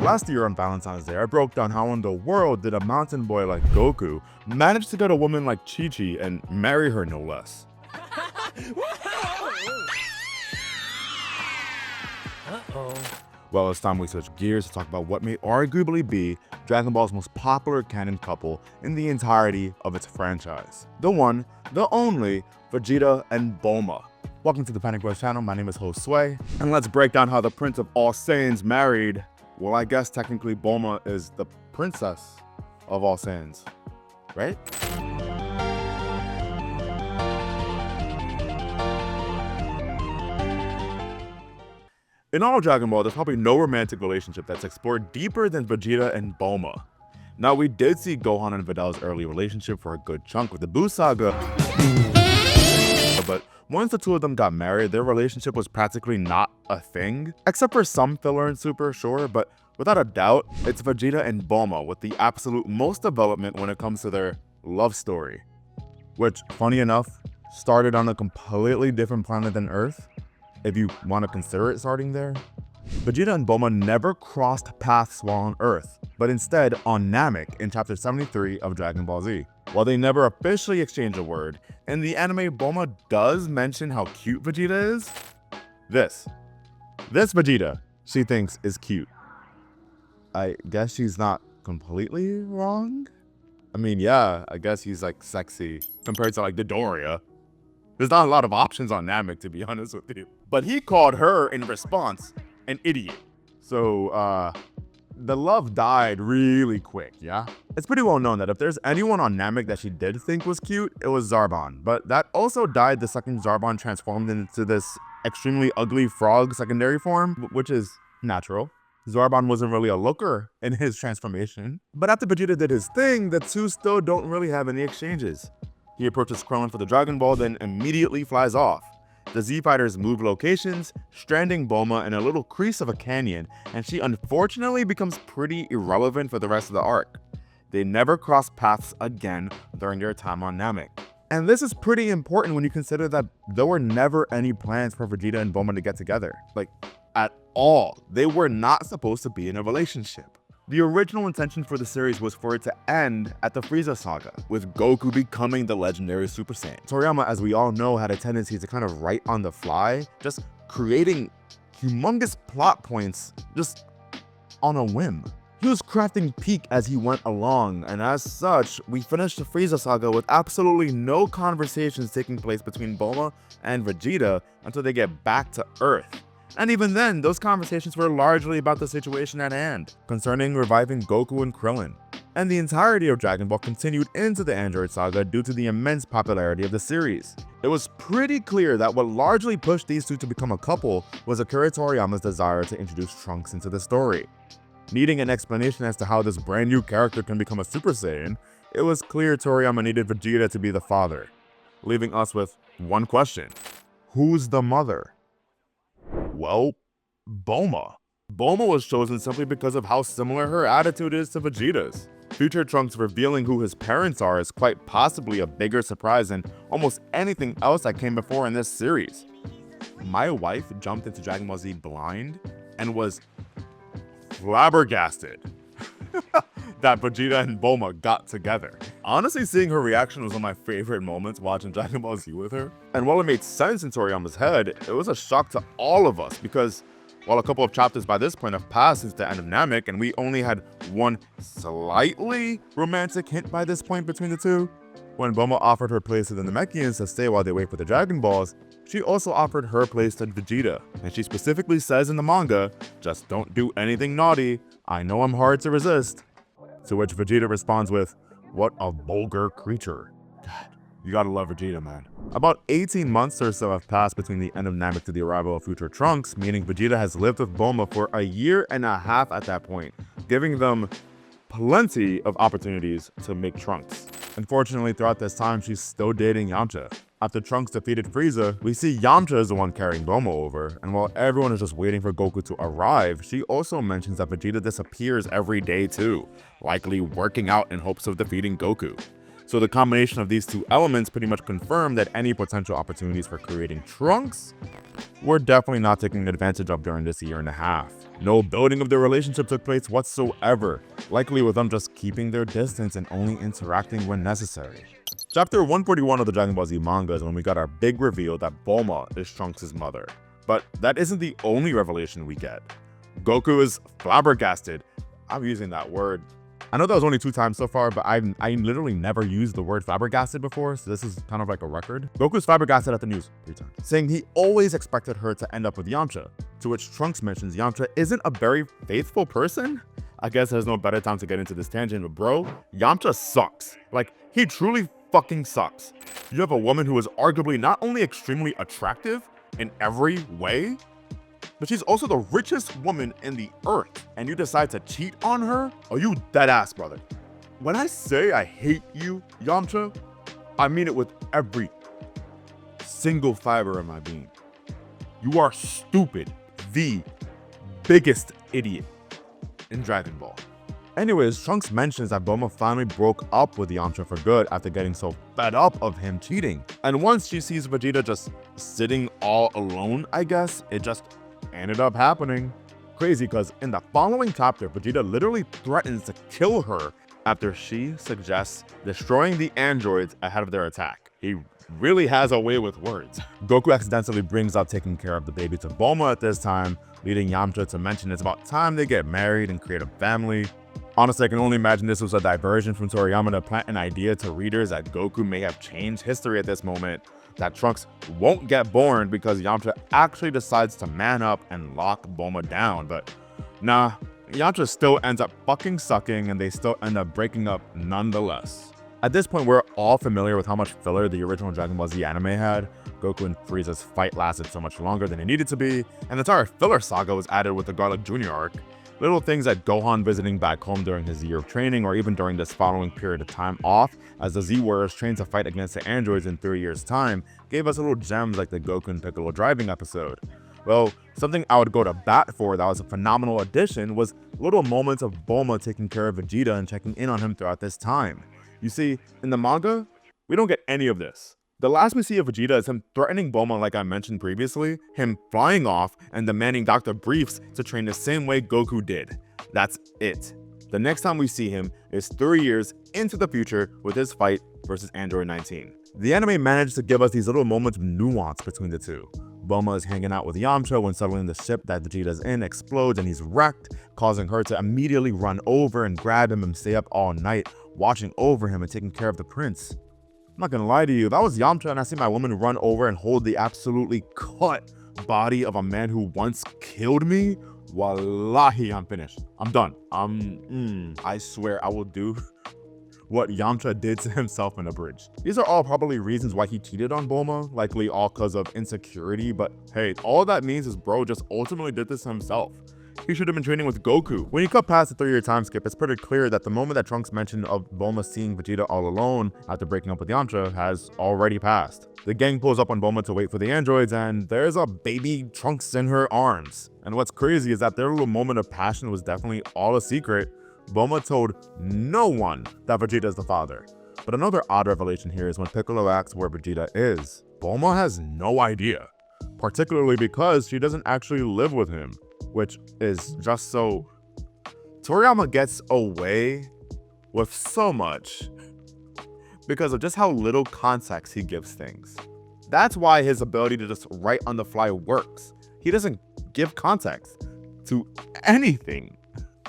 Last year on Valentine's Day, I broke down how in the world did a mountain boy like Goku manage to get a woman like Chi-Chi and marry her no less. Well, it's time we switch gears to talk about what may arguably be Dragon Ball's most popular canon couple in the entirety of its franchise. The one, the only, Vegeta and Bulma. Welcome to the Panic Boys channel, my name is Josue, and let's break down how the Prince of all Saiyans married, well, I guess technically Bulma is the princess of all Saiyans, right? In all Dragon Ball, there's probably no romantic relationship that's explored deeper than Vegeta and Bulma. Now, we did see Gohan and Vidal's early relationship for a good chunk with the Buu Saga, but once the two of them got married, their relationship was practically not a thing, except for some filler in Super, sure, but without a doubt, it's Vegeta and Bulma with the absolute most development when it comes to their love story, which, funny enough, started on a completely different planet than Earth, if you want to consider it starting there. Vegeta and Bulma never crossed paths while on Earth, but instead on Namek in chapter 73 of Dragon Ball Z. While they never officially exchange a word, in the anime Bulma does mention how cute Vegeta is. This Vegeta she thinks is cute. I guess she's not completely wrong? I mean, yeah, I guess he's like sexy compared to like Dodoria. There's not a lot of options on Namek, to be honest with you. But he called her, in response, an idiot. So, the love died really quick, yeah? It's pretty well known that if there's anyone on Namek that she did think was cute, it was Zarbon. But that also died the second Zarbon transformed into this extremely ugly frog secondary form, which is natural. Zarbon wasn't really a looker in his transformation. But after Vegeta did his thing, the two still don't really have any exchanges. He approaches Krillin for the Dragon Ball, then immediately flies off. The Z-Fighters move locations, stranding Bulma in a little crease of a canyon, and she unfortunately becomes pretty irrelevant for the rest of the arc. They never cross paths again during their time on Namek. And this is pretty important when you consider that there were never any plans for Vegeta and Bulma to get together. Like, at all. They were not supposed to be in a relationship. The original intention for the series was for it to end at the Frieza saga, with Goku becoming the legendary Super Saiyan. Toriyama, as we all know, had a tendency to kind of write on the fly, just creating humongous plot points just on a whim. He was crafting peak as he went along, and as such, we finished the Frieza saga with absolutely no conversations taking place between Bulma and Vegeta until they get back to Earth. And even then, those conversations were largely about the situation at hand, concerning reviving Goku and Krillin. And the entirety of Dragon Ball continued into the Android saga due to the immense popularity of the series. It was pretty clear that what largely pushed these two to become a couple was Akira Toriyama's desire to introduce Trunks into the story. Needing an explanation as to how this brand new character can become a Super Saiyan, it was clear Toriyama needed Vegeta to be the father, leaving us with one question: who's the mother? Well, Bulma. Bulma was chosen simply because of how similar her attitude is to Vegeta's. Future Trunks revealing who his parents are is quite possibly a bigger surprise than almost anything else that came before in this series. My wife jumped into Dragon Ball Z blind and was flabbergasted that Vegeta and Bulma got together. Honestly, seeing her reaction was one of my favorite moments watching Dragon Ball Z with her. And while it made sense in Toriyama's head, it was a shock to all of us because while a couple of chapters by this point have passed since the end of Namek and we only had one slightly romantic hint by this point between the two, when Bulma offered her place to the Namekians to stay while they wait for the Dragon Balls, she also offered her place to Vegeta, and she specifically says in the manga, "Just don't do anything naughty, I know I'm hard to resist." To which Vegeta responds with, "What a vulgar creature." God, you gotta love Vegeta, man. About 18 months or so have passed between the end of Namek to the arrival of future Trunks, meaning Vegeta has lived with Bulma for a year and a half at that point, giving them plenty of opportunities to make Trunks. Unfortunately, throughout this time, she's still dating Yamcha. After Trunks defeated Frieza, we see Yamcha is the one carrying Bulma over, and while everyone is just waiting for Goku to arrive, she also mentions that Vegeta disappears every day too, likely working out in hopes of defeating Goku. So the combination of these two elements pretty much confirm that any potential opportunities for creating Trunks were definitely not taken advantage of during this year and a half. No building of their relationship took place whatsoever, likely with them just keeping their distance and only interacting when necessary. Chapter 141 of the Dragon Ball Z manga is when we got our big reveal that Bulma is Trunks' mother. But that isn't the only revelation we get. Goku is flabbergasted. I'm using that word. I know that was only 2 times so far, but I literally never used the word flabbergasted before, so this is kind of like a record. Goku's flabbergasted at the news 3 times, saying he always expected her to end up with Yamcha, to which Trunks mentions Yamcha isn't a very faithful person. I guess there's no better time to get into this tangent, but bro, Yamcha sucks. Like, he truly fucking sucks. You have a woman who is arguably not only extremely attractive in every way, but she's also the richest woman in the earth, and you decide to cheat on her? Are you dead ass, brother? When I say I hate you, Yamcha, I mean it with every single fiber of my being. You are stupid, the biggest idiot in Dragon Ball. Anyways, Trunks mentions that Bulma finally broke up with Yamcha for good after getting so fed up of him cheating. And once she sees Vegeta just sitting all alone, I guess, it just ended up happening. Crazy, because in the following chapter, Vegeta literally threatens to kill her after she suggests destroying the androids ahead of their attack. He really has a way with words. Goku accidentally brings up taking care of the baby to Bulma at this time, leading Yamcha to mention it's about time they get married and create a family. Honestly, I can only imagine this was a diversion from Toriyama to plant an idea to readers that Goku may have changed history at this moment, that Trunks won't get born because Yamcha actually decides to man up and lock Bulma down. But nah, Yamcha still ends up fucking sucking and they still end up breaking up nonetheless. At this point, we're all familiar with how much filler the original Dragon Ball Z anime had. Goku and Frieza's fight lasted so much longer than it needed to be, and the entire filler saga was added with the Garlic Jr. arc. Little things like Gohan visiting back home during his year of training, or even during this following period of time off as the Z-Warriors trained to fight against the androids in 3 years' time, gave us little gems like the Goku and Piccolo driving episode. Well, something I would go to bat for that was a phenomenal addition was little moments of Bulma taking care of Vegeta and checking in on him throughout this time. You see, in the manga, we don't get any of this. The last we see of Vegeta is him threatening Bulma like I mentioned previously, him flying off and demanding Dr. Briefs to train the same way Goku did. That's it. The next time we see him is 3 years into the future with his fight versus Android 19. The anime managed to give us these little moments of nuance between the two. Bulma is hanging out with Yamcha when suddenly the ship that Vegeta's in explodes and he's wrecked, causing her to immediately run over and grab him and stay up all night, watching over him and taking care of the prince. I'm not gonna lie to you, if I was Yamcha and I see my woman run over and hold the absolutely cut body of a man who once killed me, wallahi, I'm finished. I'm done. I swear I will do what Yamcha did to himself in the bridge. These are all probably reasons why he cheated on Bulma, likely all because of insecurity, but hey, all that means is bro just ultimately did this to himself. He should have been training with Goku. When you cut past the 3-year time skip, it's pretty clear that the moment that Trunks mentioned of Bulma seeing Vegeta all alone after breaking up with Yamcha has already passed. The gang pulls up on Bulma to wait for the androids, and there's a baby Trunks in her arms. And what's crazy is that their little moment of passion was definitely all a secret. Bulma told no one that Vegeta is the father. But another odd revelation here is when Piccolo asks where Vegeta is. Bulma has no idea, particularly because she doesn't actually live with him, which is just so... Toriyama gets away with so much because of just how little context he gives things. That's why his ability to just write on the fly works. He doesn't give context to anything.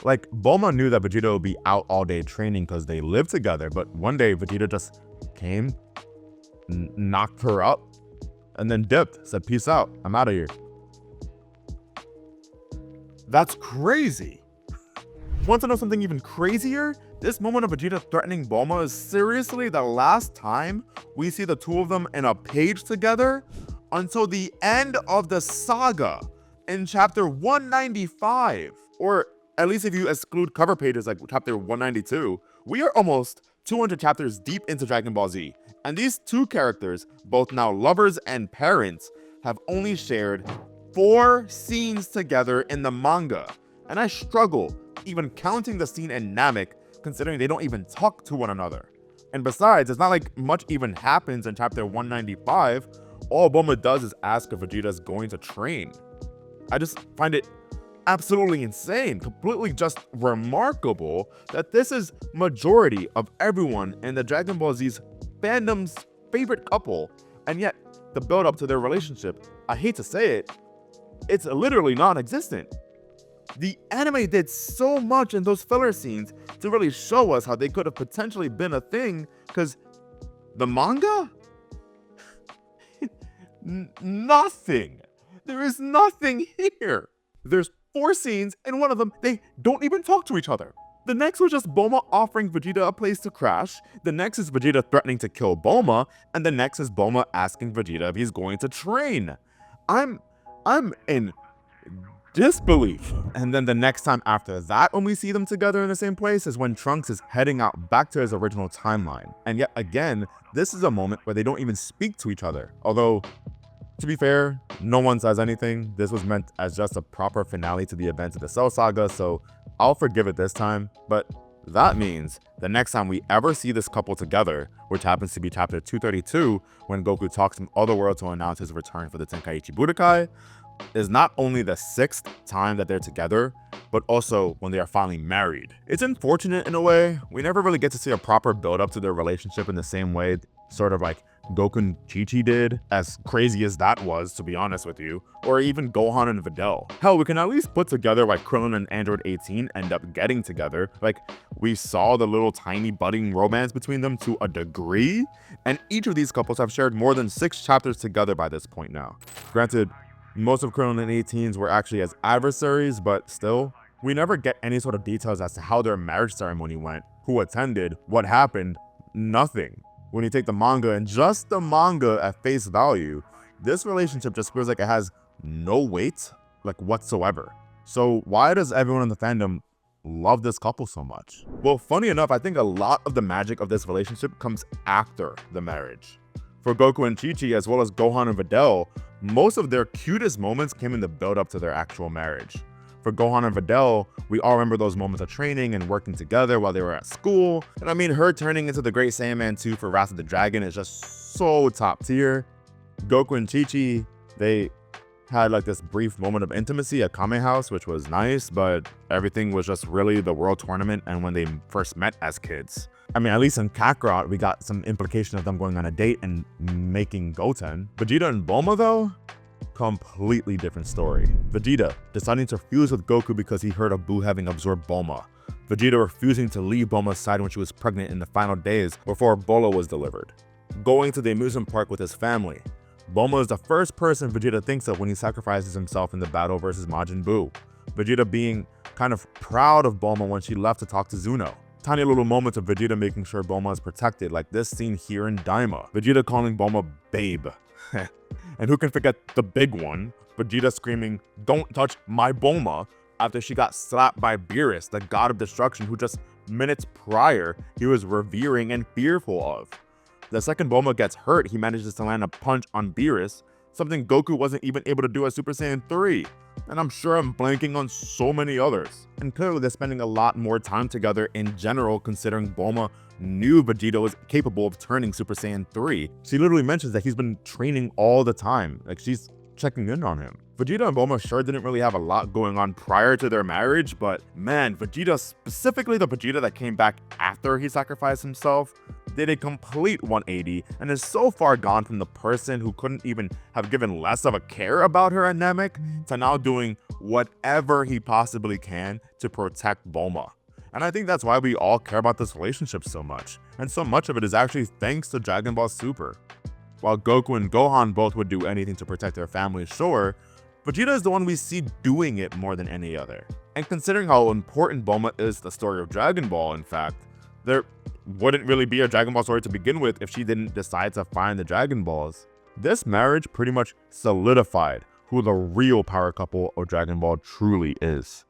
Like, Bulma knew that Vegeta would be out all day training because they lived together, but one day Vegeta just came, knocked her up, and then dipped, said peace out, I'm out of here. That's crazy. Want to know something even crazier? This moment of Vegeta threatening Bulma is seriously the last time we see the two of them in a page together until the end of the saga in chapter 195. Or at least if you exclude cover pages like chapter 192, we are almost 200 chapters deep into Dragon Ball Z. And these two characters, both now lovers and parents, have only shared 4 scenes together in the manga, and I struggle even counting the scene in Namek, considering they don't even talk to one another. And besides, it's not like much even happens in chapter 195. All Bulma does is ask if Vegeta is going to train. I just find it absolutely insane, completely just remarkable that this is majority of everyone in the Dragon Ball Z's fandom's favorite couple, and yet the build up to their relationship, I hate to say it, it's literally non-existent. The anime did so much in those filler scenes to really show us how they could have potentially been a thing, because the manga? Nothing. There is nothing here. There's 4 scenes, and one of them, they don't even talk to each other. The next was just Bulma offering Vegeta a place to crash. The next is Vegeta threatening to kill Bulma, and the next is Bulma asking Vegeta if he's going to train. I'm in disbelief. And then the next time after that, when we see them together in the same place, is when Trunks is heading out back to his original timeline. And yet again, this is a moment where they don't even speak to each other. Although, to be fair, no one says anything. This was meant as just a proper finale to the events of the Cell Saga, so I'll forgive it this time. But that means the next time we ever see this couple together, which happens to be chapter 232, when Goku talks from Otherworld to announce his return for the Tenkaichi Budokai, is not only the 6th time that they're together, but also when they are finally married. It's unfortunate in a way. We never really get to see a proper build up to their relationship in the same way, sort of like Goku and Chi-Chi did, as crazy as that was, to be honest with you, or even Gohan and Videl. Hell, we can at least put together why Krillin and Android 18 end up getting together. Like, we saw the little tiny budding romance between them to a degree, and each of these couples have shared more than 6 chapters together by this point now. Granted, most of Krillin and 18's were actually as adversaries, but still, we never get any sort of details as to how their marriage ceremony went, who attended, what happened, nothing. When you take the manga and just the manga at face value, this relationship just feels like it has no weight, like whatsoever. So why does everyone in the fandom love this couple so much? Well, funny enough, I think a lot of the magic of this relationship comes after the marriage. For Goku and Chi-Chi, as well as Gohan and Videl, most of their cutest moments came in the build up to their actual marriage. For Gohan and Videl, we all remember those moments of training and working together while they were at school. And I mean, her turning into the Great Saiyaman 2 for Wrath of the Dragon is just so top tier. Goku and Chi-Chi, they had like this brief moment of intimacy at Kame House, which was nice, but everything was just really the World Tournament and when they first met as kids. I mean, at least in Kakarot, we got some implication of them going on a date and making Goten. Vegeta and Bulma though? Completely different story. Vegeta deciding to fuse with Goku because he heard of Buu having absorbed Bulma. Vegeta refusing to leave Bulma's side when she was pregnant in the final days before Bolo was delivered. Going to the amusement park with his family. Bulma is the first person Vegeta thinks of when he sacrifices himself in the battle versus Majin Buu. Vegeta being kind of proud of Bulma when she left to talk to Zuno. Tiny little moments of Vegeta making sure Bulma is protected, like this scene here in Daima. Vegeta calling Bulma babe. And who can forget the big one, Vegeta screaming, "Don't touch my Bulma," after she got slapped by Beerus, the god of destruction who just minutes prior he was revering and fearful of. The second Bulma gets hurt, he manages to land a punch on Beerus, something Goku wasn't even able to do as Super Saiyan 3. And I'm sure I'm blanking on so many others. And clearly they're spending a lot more time together in general, considering Bulma knew Vegeta was capable of turning Super Saiyan 3. She literally mentions that he's been training all the time, like she's checking in on him. Vegeta and Bulma sure didn't really have a lot going on prior to their marriage, but man, Vegeta, specifically the Vegeta that came back after he sacrificed himself, did a complete 180 and is so far gone from the person who couldn't even have given less of a care about her at Namek to now doing whatever he possibly can to protect Bulma. And I think that's why we all care about this relationship so much. And so much of it is actually thanks to Dragon Ball Super. While Goku and Gohan both would do anything to protect their families, sure, Vegeta is the one we see doing it more than any other. And considering how important Bulma is to the story of Dragon Ball, in fact, there wouldn't really be a Dragon Ball story to begin with if she didn't decide to find the Dragon Balls. This marriage pretty much solidified who the real power couple of Dragon Ball truly is.